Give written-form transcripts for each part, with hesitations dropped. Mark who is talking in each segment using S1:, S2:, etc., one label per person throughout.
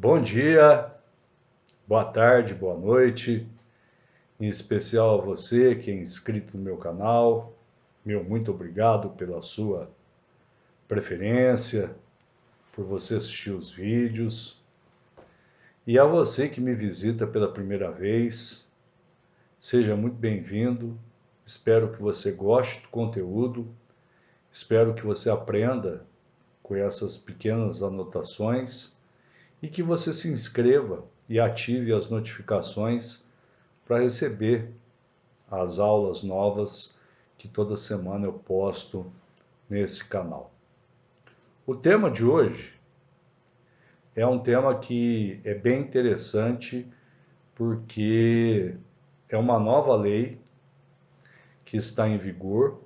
S1: Bom dia, boa tarde, boa noite, em especial a você que é inscrito no meu canal. Meu muito obrigado pela sua preferência, por você assistir os vídeos. E a você que me visita pela primeira vez, seja muito bem-vindo. Espero que você goste do conteúdo, espero que você aprenda com essas pequenas anotações e que você se inscreva e ative as notificações para receber as aulas novas que toda semana eu posto nesse canal. O tema de hoje é um tema que é bem interessante porque é uma nova lei que está em vigor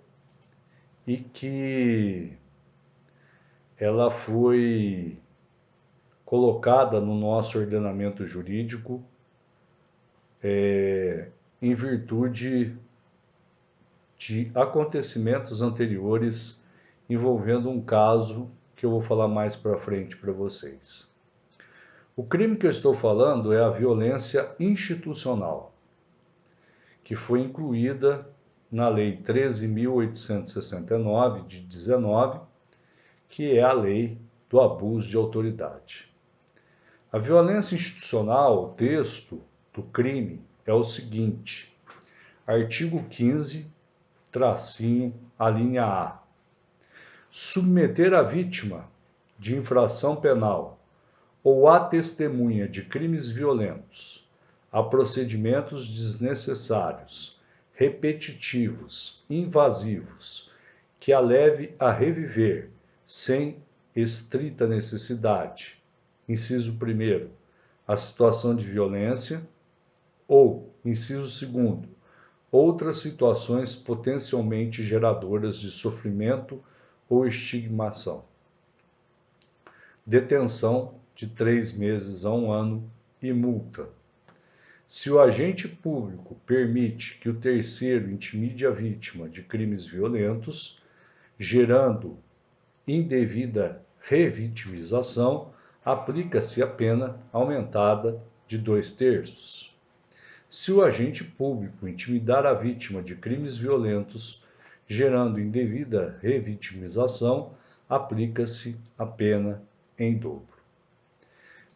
S1: e que ela foi colocada no nosso ordenamento jurídico em virtude de acontecimentos anteriores envolvendo um caso que eu vou falar mais para frente para vocês. O crime que eu estou falando é a violência institucional, que foi incluída na Lei 13.869, de 19, que é a lei do abuso de autoridade. A violência institucional, o texto do crime é o seguinte: artigo 15, tracinho, a linha A. Submeter a vítima de infração penal ou a testemunha de crimes violentos a procedimentos desnecessários, repetitivos, invasivos, que a leve a reviver sem estrita necessidade. Inciso 1º, a situação de violência, ou, inciso 2º, outras situações potencialmente geradoras de sofrimento ou estigmação. Detenção de 3 meses a 1 ano e multa. Se o agente público permite que o terceiro intimide a vítima de crimes violentos, gerando indevida revitimização, aplica-se a pena aumentada de 2/3. Se o agente público intimidar a vítima de crimes violentos, gerando indevida revitimização, aplica-se a pena em dobro.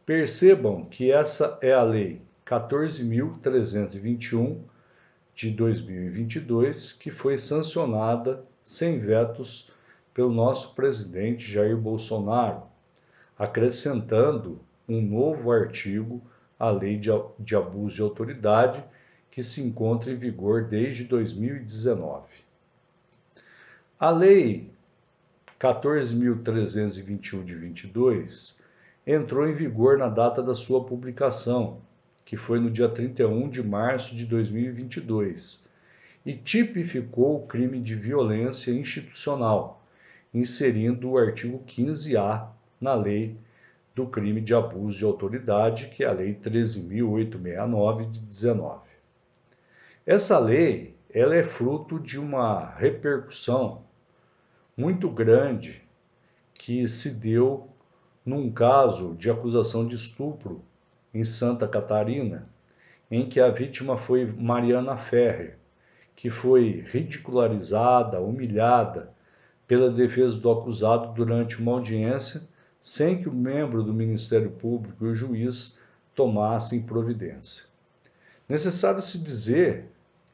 S1: Percebam que essa é a Lei 14.321 de 2022, que foi sancionada sem vetos pelo nosso presidente Jair Bolsonaro, acrescentando um novo artigo à Lei de Abuso de Autoridade, que se encontra em vigor desde 2019. A Lei 14.321 de 22 entrou em vigor na data da sua publicação, que foi no dia 31 de março de 2022, e tipificou o crime de violência institucional, inserindo o artigo 15A na Lei do crime de abuso de autoridade, que é a Lei 13.869 de 19. Essa lei, ela é fruto de uma repercussão muito grande que se deu num caso de acusação de estupro em Santa Catarina, em que a vítima foi Mariana Ferrer, que foi ridicularizada, humilhada pela defesa do acusado durante uma audiência, sem que o membro do Ministério Público e o juiz tomassem providência. Necessário se dizer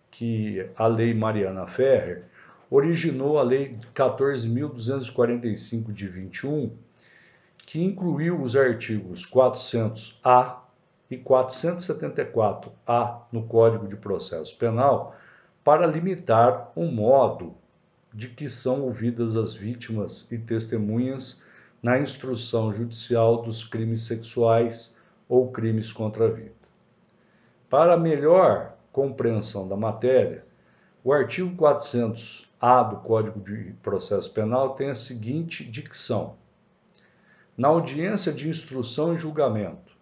S1: que a Lei Mariana Ferrer originou a Lei 14.245 de 21, que incluiu os artigos 400-A e 474-A no Código de Processo Penal para limitar o modo de que são ouvidas as vítimas e testemunhas na instrução judicial dos crimes sexuais ou crimes contra a vida. Para melhor compreensão da matéria, o artigo 400-A do Código de Processo Penal tem a seguinte dicção: na audiência de instrução e julgamento,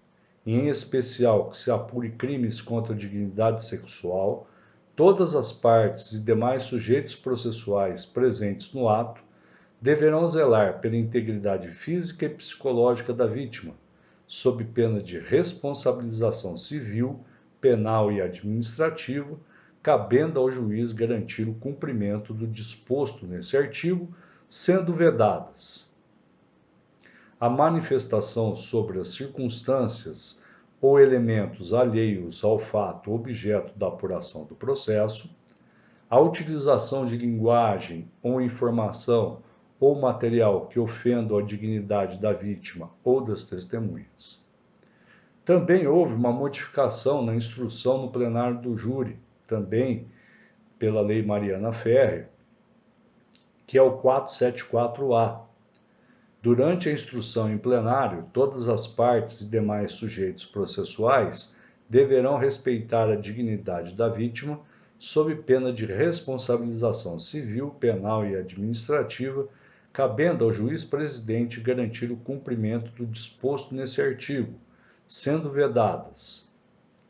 S1: e em especial que se apure crimes contra a dignidade sexual, todas as partes e demais sujeitos processuais presentes no ato deverão zelar pela integridade física e psicológica da vítima, sob pena de responsabilização civil, penal e administrativa, cabendo ao juiz garantir o cumprimento do disposto nesse artigo, sendo vedadas a manifestação sobre as circunstâncias ou elementos alheios ao fato objeto da apuração do processo, a utilização de linguagem ou informação ou material que ofendam a dignidade da vítima ou das testemunhas. Também houve uma modificação na instrução no plenário do júri, também pela Lei Mariana Ferrer, que é o 474-A. Durante a instrução em plenário, todas as partes e demais sujeitos processuais deverão respeitar a dignidade da vítima, sob pena de responsabilização civil, penal e administrativa, cabendo ao juiz-presidente garantir o cumprimento do disposto nesse artigo, sendo vedadas.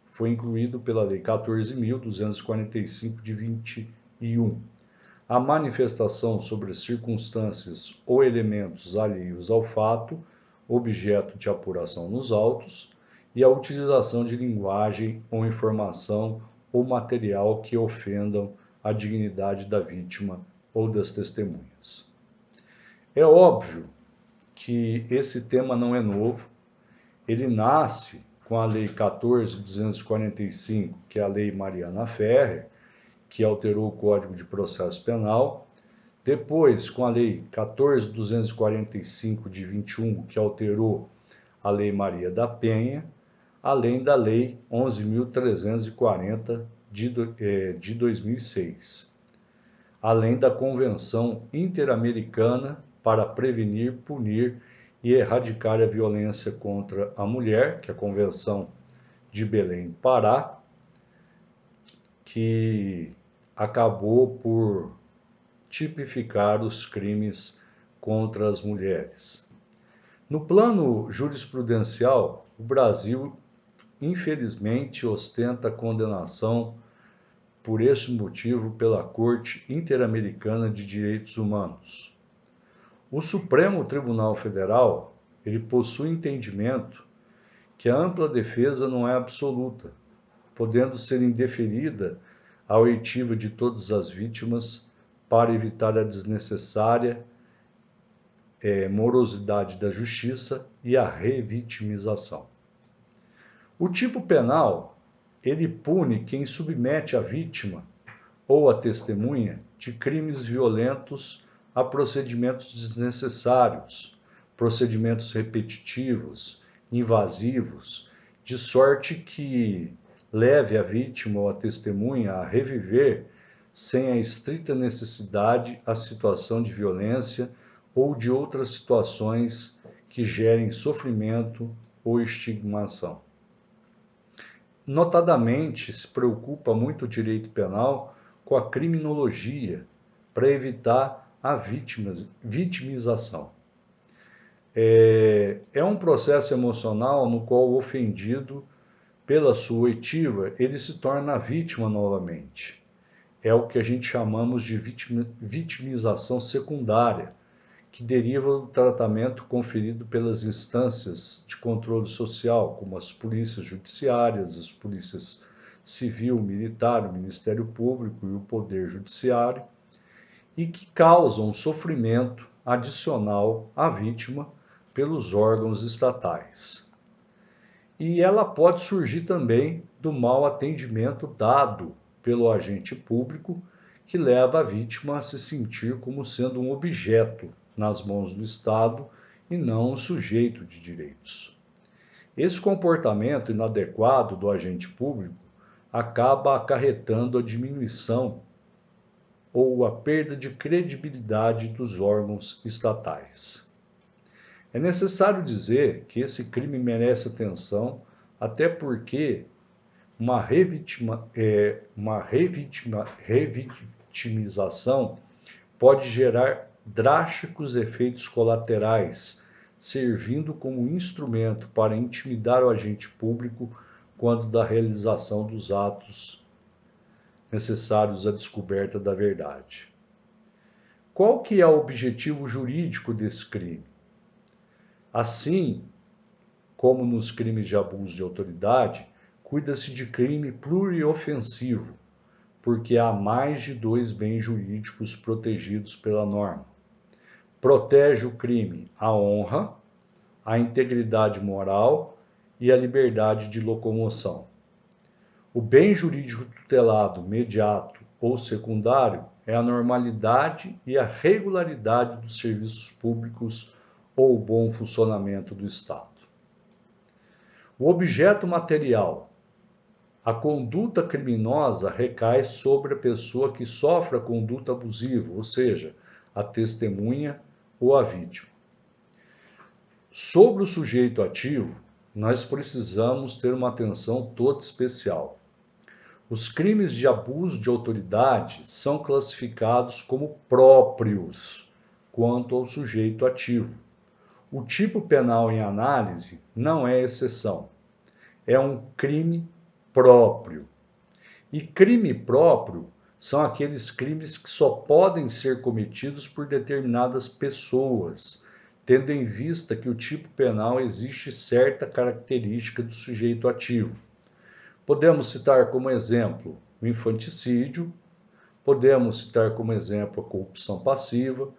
S1: Foi incluído pela Lei 14.245 de 21. A manifestação sobre circunstâncias ou elementos alheios ao fato, objeto de apuração nos autos, e a utilização de linguagem ou informação ou material que ofendam a dignidade da vítima ou das testemunhas. É óbvio que esse tema não é novo, ele nasce com a Lei 14.245, que é a Lei Mariana Ferrer, que alterou o Código de Processo Penal, depois com a Lei 14.245 de 21, que alterou a Lei Maria da Penha, além da Lei 11.340 de 2006, além da Convenção Interamericana para Prevenir, Punir e Erradicar a Violência contra a Mulher, que é a Convenção de Belém, Pará, que acabou por tipificar os crimes contra as mulheres. No plano jurisprudencial, o Brasil, infelizmente, ostenta condenação por este motivo pela Corte Interamericana de Direitos Humanos. O Supremo Tribunal Federal, ele possui entendimento que a ampla defesa não é absoluta, podendo ser indeferida a oitiva de todas as vítimas para evitar a desnecessária morosidade da justiça e a revitimização. O tipo penal, ele pune quem submete a vítima ou a testemunha de crimes violentos a procedimentos desnecessários, procedimentos repetitivos, invasivos, de sorte que leve a vítima ou a testemunha a reviver, sem a estrita necessidade, a situação de violência ou de outras situações que gerem sofrimento ou estigmação. Notadamente, se preocupa muito o direito penal com a criminologia, para evitar a vitimização. É um processo emocional no qual o ofendido, pela sua oitiva, ele se torna vítima novamente. É o que a gente chamamos de vitimização secundária, que deriva do tratamento conferido pelas instâncias de controle social, como as polícias judiciárias, as polícias civil, militar, o Ministério Público e o Poder Judiciário, e que causam sofrimento adicional à vítima pelos órgãos estatais. E ela pode surgir também do mau atendimento dado pelo agente público, que leva a vítima a se sentir como sendo um objeto nas mãos do Estado e não um sujeito de direitos. Esse comportamento inadequado do agente público acaba acarretando a diminuição ou a perda de credibilidade dos órgãos estatais. É necessário dizer que esse crime merece atenção, até porque uma revitimização pode gerar drásticos efeitos colaterais, servindo como instrumento para intimidar o agente público quando da realização dos atos necessários à descoberta da verdade. Qual que é o objetivo jurídico desse crime? Assim, como nos crimes de abuso de autoridade, cuida-se de crime pluriofensivo, porque há mais de 2 bens jurídicos protegidos pela norma. Protege o crime a honra, a integridade moral e a liberdade de locomoção. O bem jurídico tutelado imediato ou secundário é a normalidade e a regularidade dos serviços públicos ou o bom funcionamento do Estado. O objeto material. A conduta criminosa recai sobre a pessoa que sofre a conduta abusiva, ou seja, a testemunha ou a vítima. Sobre o sujeito ativo, nós precisamos ter uma atenção toda especial. Os crimes de abuso de autoridade são classificados como próprios quanto ao sujeito ativo. O tipo penal em análise não é exceção. É um crime próprio. E crime próprio são aqueles crimes que só podem ser cometidos por determinadas pessoas, tendo em vista que o tipo penal existe certa característica do sujeito ativo. Podemos citar como exemplo o infanticídio, podemos citar como exemplo a corrupção passiva.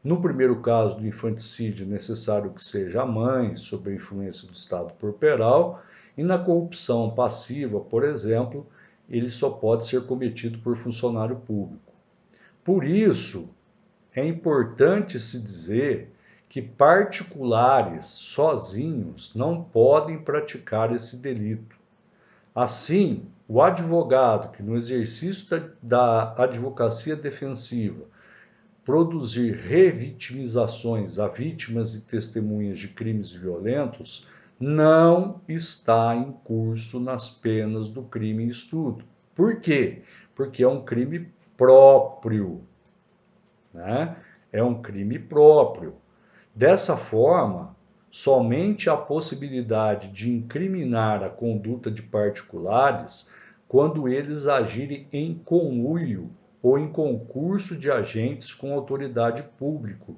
S1: No primeiro caso do infanticídio, é necessário que seja a mãe, sob a influência do estado corporal, e na corrupção passiva, por exemplo, ele só pode ser cometido por funcionário público. Por isso, é importante se dizer que particulares sozinhos não podem praticar esse delito. Assim, o advogado que no exercício da advocacia defensiva produzir revitimizações a vítimas e testemunhas de crimes violentos não está em curso nas penas do crime em estudo. Por quê? Porque é um crime próprio, né? É um crime próprio. Dessa forma, somente a possibilidade de incriminar a conduta de particulares quando eles agirem em conluio ou em concurso de agentes com autoridade pública,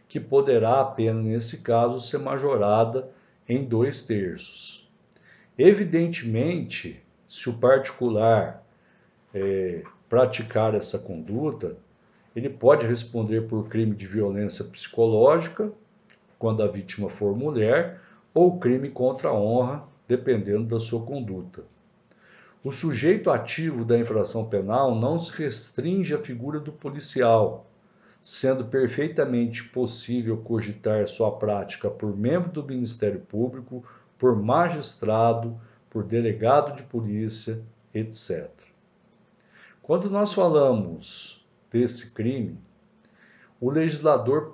S1: que poderá a pena, nesse caso, ser majorada em 2/3. Evidentemente, se o particular praticar essa conduta, ele pode responder por crime de violência psicológica, quando a vítima for mulher, ou crime contra a honra, dependendo da sua conduta. O sujeito ativo da infração penal não se restringe à figura do policial, sendo perfeitamente possível cogitar sua prática por membro do Ministério Público, por magistrado, por delegado de polícia, etc. Quando nós falamos desse crime, o legislador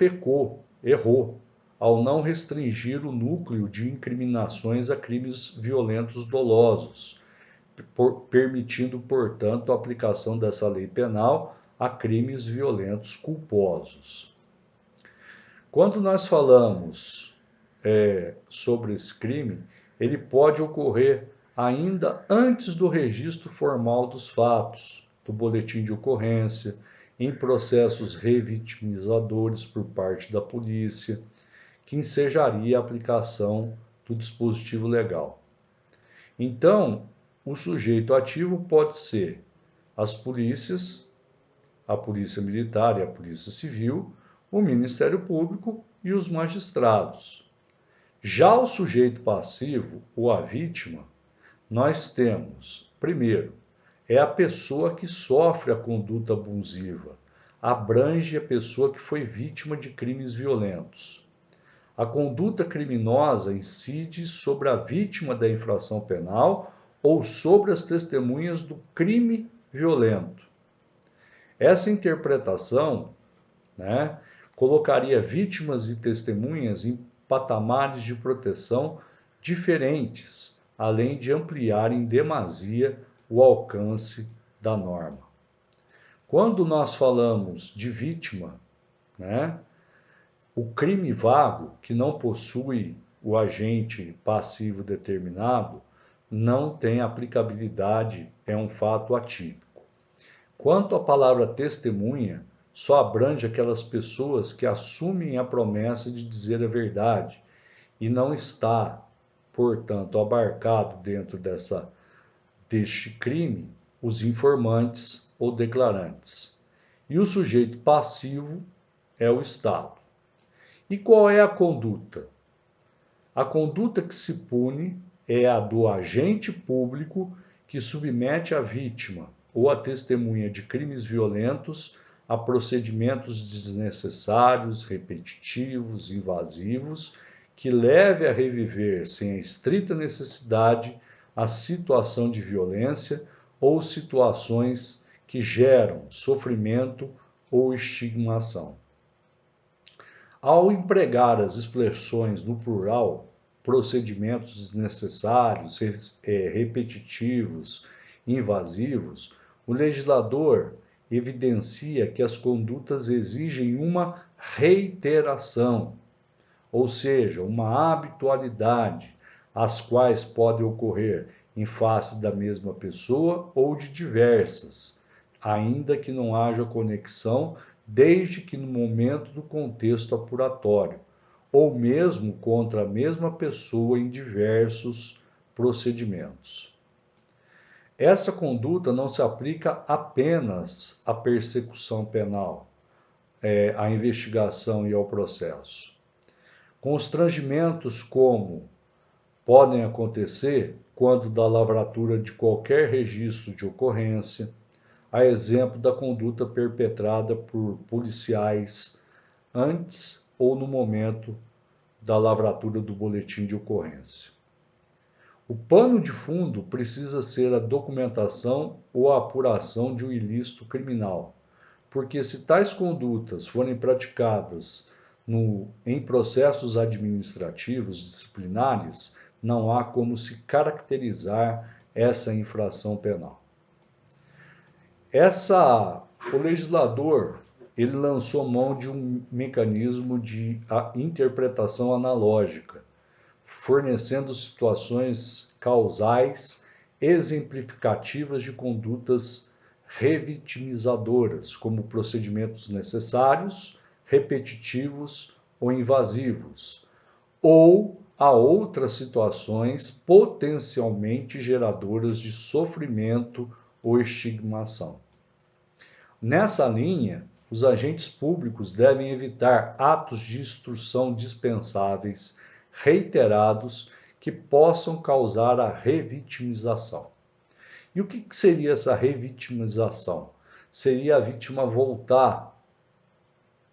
S1: errou, ao não restringir o núcleo de incriminações a crimes violentos dolosos, permitindo, portanto, a aplicação dessa lei penal a crimes violentos culposos. Quando nós falamos sobre esse crime, ele pode ocorrer ainda antes do registro formal dos fatos, do boletim de ocorrência, em processos revitimizadores por parte da polícia, que ensejaria a aplicação do dispositivo legal. Então, o sujeito ativo pode ser as polícias, a Polícia Militar e a Polícia Civil, o Ministério Público e os magistrados. Já o sujeito passivo, ou a vítima, nós temos, primeiro, é a pessoa que sofre a conduta abusiva, abrange a pessoa que foi vítima de crimes violentos. A conduta criminosa incide sobre a vítima da infração penal ou sobre as testemunhas do crime violento. Essa interpretação, colocaria vítimas e testemunhas em patamares de proteção diferentes, além de ampliar em demasia o alcance da norma. Quando nós falamos de vítima, o crime vago, que não possui o agente passivo determinado, não tem aplicabilidade, é um fato atípico. Quanto à palavra testemunha, só abrange aquelas pessoas que assumem a promessa de dizer a verdade e não está, portanto, abarcado dentro deste crime os informantes ou declarantes. E o sujeito passivo é o Estado. E qual é a conduta? A conduta que se pune é a do agente público que submete a vítima ou a testemunha de crimes violentos a procedimentos desnecessários, repetitivos, invasivos, que leve a reviver sem a estrita necessidade a situação de violência ou situações que geram sofrimento ou estigmação. Ao empregar as expressões no plural, procedimentos desnecessários, repetitivos, invasivos, o legislador evidencia que as condutas exigem uma reiteração, ou seja, uma habitualidade, as quais podem ocorrer em face da mesma pessoa ou de diversas, ainda que não haja conexão, desde que no momento do contexto apuratório, ou mesmo contra a mesma pessoa em diversos procedimentos. Essa conduta não se aplica apenas à persecução penal, à investigação e ao processo. Constrangimentos como podem acontecer quando da lavratura de qualquer registro de ocorrência, a exemplo da conduta perpetrada por policiais antes ou no momento da lavratura do boletim de ocorrência. O pano de fundo precisa ser a documentação ou a apuração de um ilícito criminal, porque se tais condutas forem praticadas em processos administrativos disciplinares, não há como se caracterizar essa infração penal. O legislador ele lançou mão de um mecanismo de interpretação analógica, fornecendo situações causais exemplificativas de condutas revitimizadoras, como procedimentos necessários, repetitivos ou invasivos, ou a outras situações potencialmente geradoras de sofrimento ou estigmação. Nessa linha, os agentes públicos devem evitar atos de instrução dispensáveis, reiterados, que possam causar a revitimização. E o que seria essa revitimização? Seria a vítima voltar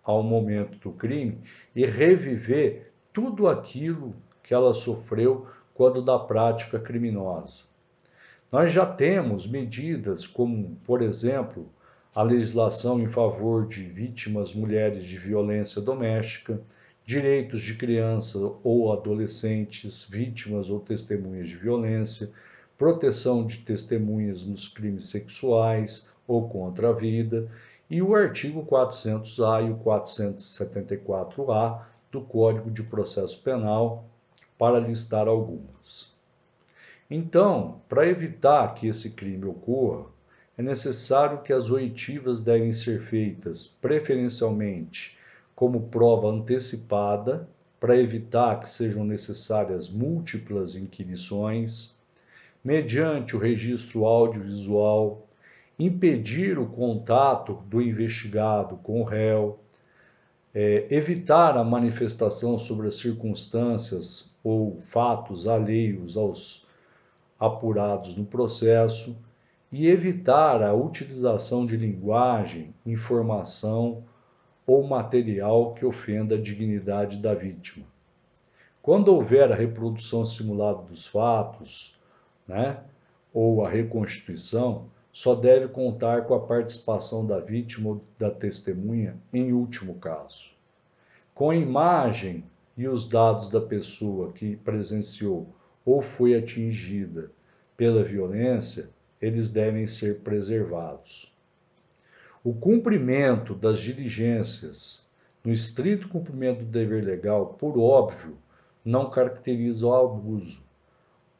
S1: ao momento do crime e reviver tudo aquilo que ela sofreu quando da prática criminosa. Nós já temos medidas como, por exemplo, a legislação em favor de vítimas mulheres de violência doméstica, direitos de crianças ou adolescentes vítimas ou testemunhas de violência, proteção de testemunhas nos crimes sexuais ou contra a vida, e o artigo 400-A e o 474-A do Código de Processo Penal, para listar algumas. Então, para evitar que esse crime ocorra, é necessário que as oitivas devem ser feitas preferencialmente como prova antecipada, para evitar que sejam necessárias múltiplas inquirições, mediante o registro audiovisual, impedir o contato do investigado com o réu, evitar a manifestação sobre as circunstâncias ou fatos alheios aos apurados no processo e evitar a utilização de linguagem, informação ou material que ofenda a dignidade da vítima. Quando houver a reprodução simulada dos fatos, ou a reconstituição, só deve contar com a participação da vítima ou da testemunha em último caso. Com a imagem e os dados da pessoa que presenciou ou foi atingida pela violência, eles devem ser preservados. O cumprimento das diligências, no estrito cumprimento do dever legal, por óbvio, não caracteriza o abuso,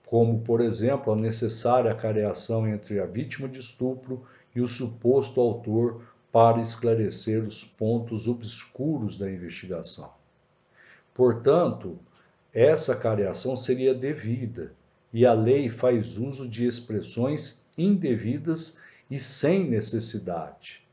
S1: como, por exemplo, a necessária acareação entre a vítima de estupro e o suposto autor para esclarecer os pontos obscuros da investigação. Portanto, essa cariação seria devida, e a lei faz uso de expressões indevidas e sem necessidade.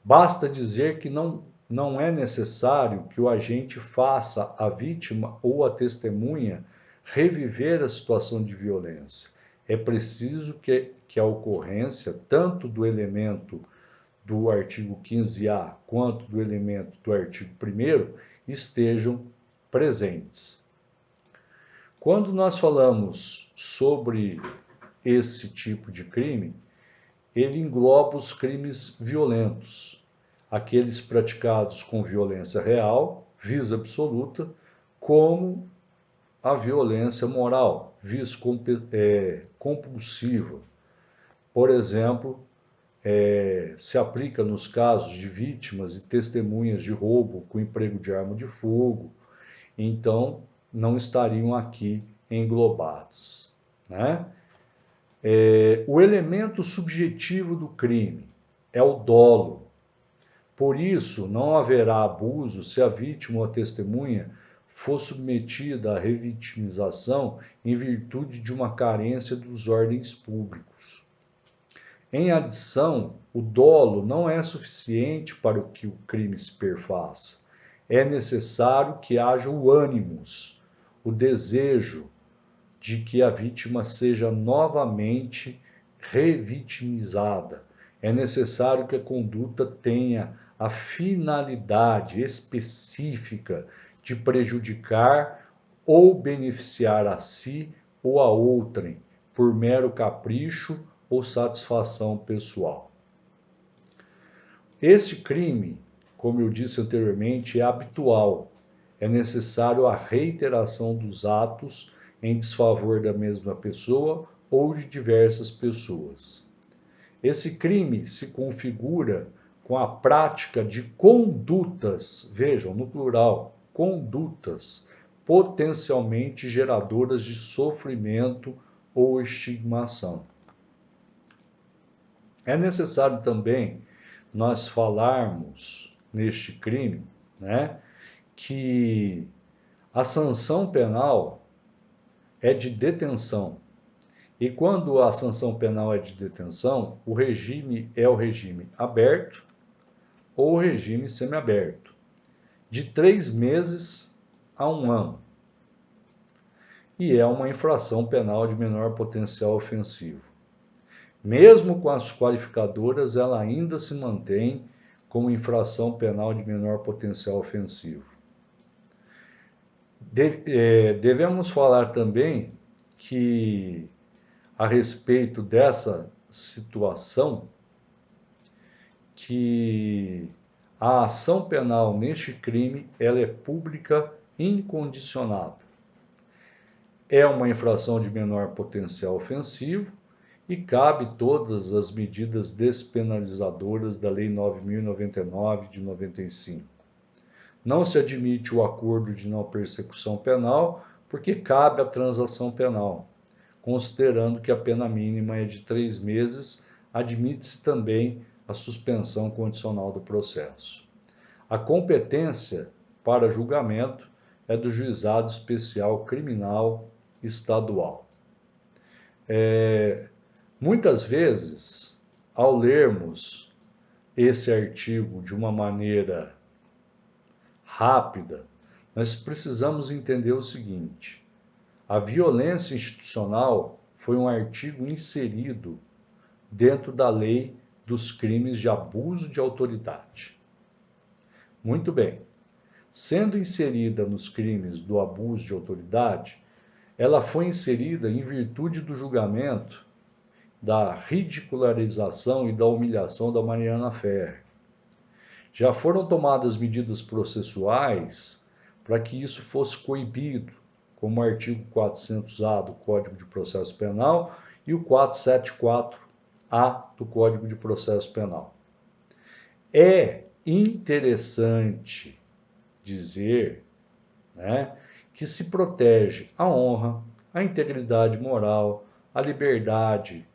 S1: Basta dizer que não é necessário que o agente faça a vítima ou a testemunha reviver a situação de violência. É preciso que a ocorrência, tanto do elemento do artigo 15A quanto do elemento do artigo 1º, estejam presentes. Quando nós falamos sobre esse tipo de crime, ele engloba os crimes violentos, aqueles praticados com violência real, vis absoluta, como a violência moral, vis compulsiva. Por exemplo, se aplica nos casos de vítimas e testemunhas de roubo com emprego de arma de fogo, então não estariam aqui englobados, né? O elemento subjetivo do crime é o dolo. Por isso, não haverá abuso se a vítima ou a testemunha for submetida à revitimização em virtude de uma carência dos ordens públicos. Em adição, o dolo não é suficiente para que o crime se perfaça. É necessário que haja o ânimos, o desejo de que a vítima seja novamente revitimizada. É necessário que a conduta tenha a finalidade específica de prejudicar ou beneficiar a si ou a outrem, por mero capricho ou satisfação pessoal. Este crime, como eu disse anteriormente, é habitual. É necessário a reiteração dos atos em desfavor da mesma pessoa ou de diversas pessoas. Esse crime se configura com a prática de condutas, vejam, no plural, condutas potencialmente geradoras de sofrimento ou estigmação. É necessário também nós falarmos neste crime, né, que a sanção penal é de detenção. E quando a sanção penal é de detenção, o regime é o regime aberto ou o regime semiaberto, de 3 meses a 1 ano. E é uma infração penal de menor potencial ofensivo. Mesmo com as qualificadoras, ela ainda se mantém como infração penal de menor potencial ofensivo. Devemos falar também que, a respeito dessa situação, que a ação penal neste crime ela é pública incondicionada. É uma infração de menor potencial ofensivo e cabe todas as medidas despenalizadoras da Lei 9.099 de 95. Não se admite o acordo de não persecução penal porque cabe a transação penal. Considerando que a pena mínima é de 3 meses, admite-se também a suspensão condicional do processo. A competência para julgamento é do Juizado Especial Criminal Estadual. Muitas vezes, ao lermos esse artigo de uma maneira rápida, nós precisamos entender o seguinte: a violência institucional foi um artigo inserido dentro da lei dos crimes de abuso de autoridade. Muito bem. Sendo inserida nos crimes do abuso de autoridade, ela foi inserida em virtude do julgamento da ridicularização e da humilhação da Mariana Ferrer. Já foram tomadas medidas processuais para que isso fosse coibido, como o artigo 400-A do Código de Processo Penal e o 474-A do Código de Processo Penal. É interessante dizer, né, que se protege a honra, a integridade moral, a liberdade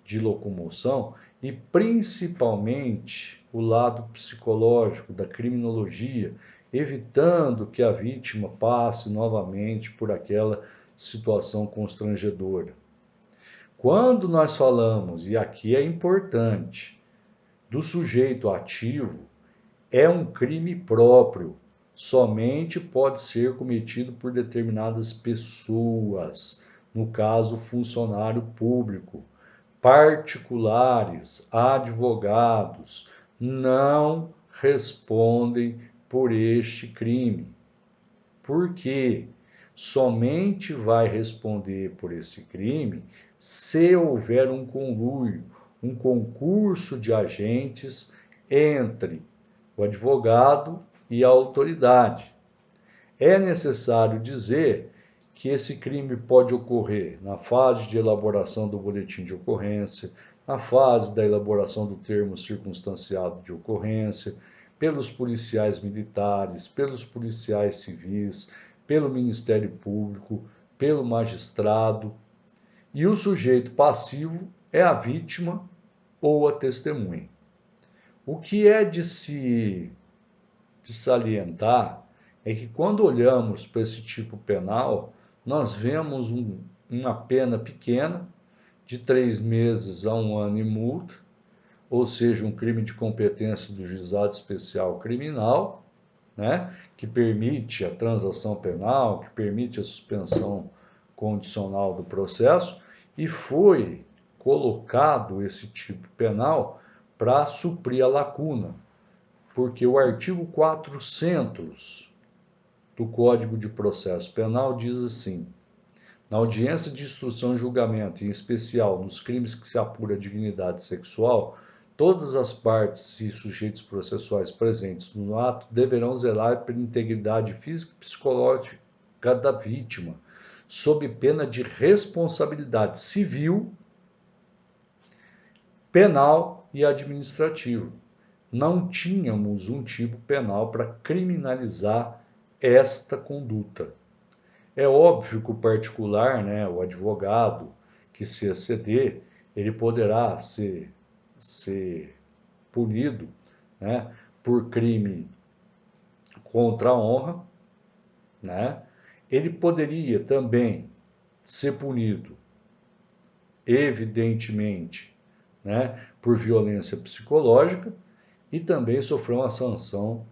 S1: de locomoção e principalmente o lado psicológico da criminologia, evitando que a vítima passe novamente por aquela situação constrangedora. Quando nós falamos, e aqui é importante, do sujeito ativo, é um crime próprio, somente pode ser cometido por determinadas pessoas, no caso, funcionário público. Particulares, advogados, não respondem por este crime. Por quê? Somente vai responder por esse crime se houver um conluio, um concurso de agentes entre o advogado e a autoridade. É necessário dizer que esse crime pode ocorrer na fase de elaboração do boletim de ocorrência, na fase da elaboração do termo circunstanciado de ocorrência, pelos policiais militares, pelos policiais civis, pelo Ministério Público, pelo magistrado. E o sujeito passivo é a vítima ou a testemunha. O que é de salientar é que quando olhamos para esse tipo penal, nós vemos uma pena pequena, de 3 meses a 1 ano e multa, ou seja, um crime de competência do Juizado Especial Criminal, né, que permite a transação penal, que permite a suspensão condicional do processo, e foi colocado esse tipo penal para suprir a lacuna, porque o artigo 400 do Código de Processo Penal diz assim: na audiência de instrução e julgamento, em especial nos crimes que se apura a dignidade sexual, todas as partes e sujeitos processuais presentes no ato deverão zelar pela integridade física e psicológica da vítima, sob pena de responsabilidade civil, penal e administrativa. Não tínhamos um tipo penal para criminalizar esta conduta. É óbvio que o particular, né, o advogado que se exceder, ele poderá ser punido, né, por crime contra a honra, né? Ele poderia também ser punido, evidentemente, né, por violência psicológica e também sofrer uma sanção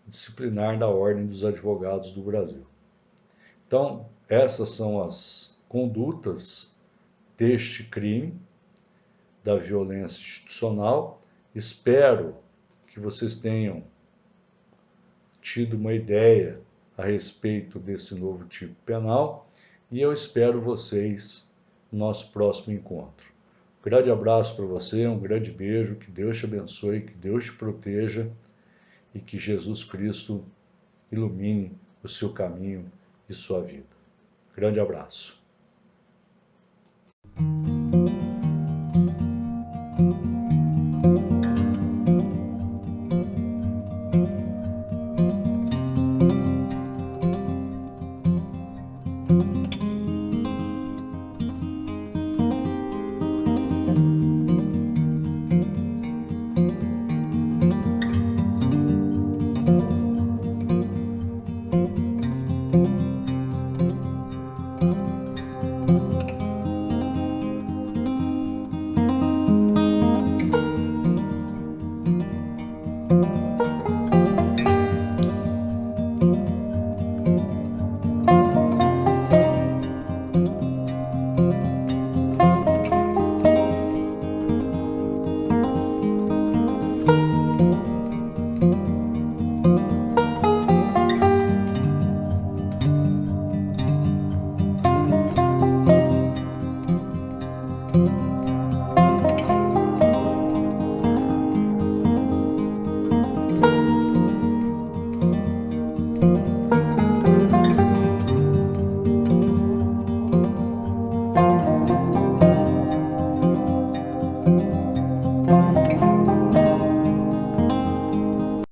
S1: disciplinar da Ordem dos Advogados do Brasil. Então, essas são as condutas deste crime, da violência institucional. Espero que vocês tenham tido uma ideia a respeito desse novo tipo penal e eu espero vocês no nosso próximo encontro. Um grande abraço para você, um grande beijo, que Deus te abençoe, que Deus te proteja e que Jesus Cristo ilumine o seu caminho e sua vida. Grande abraço.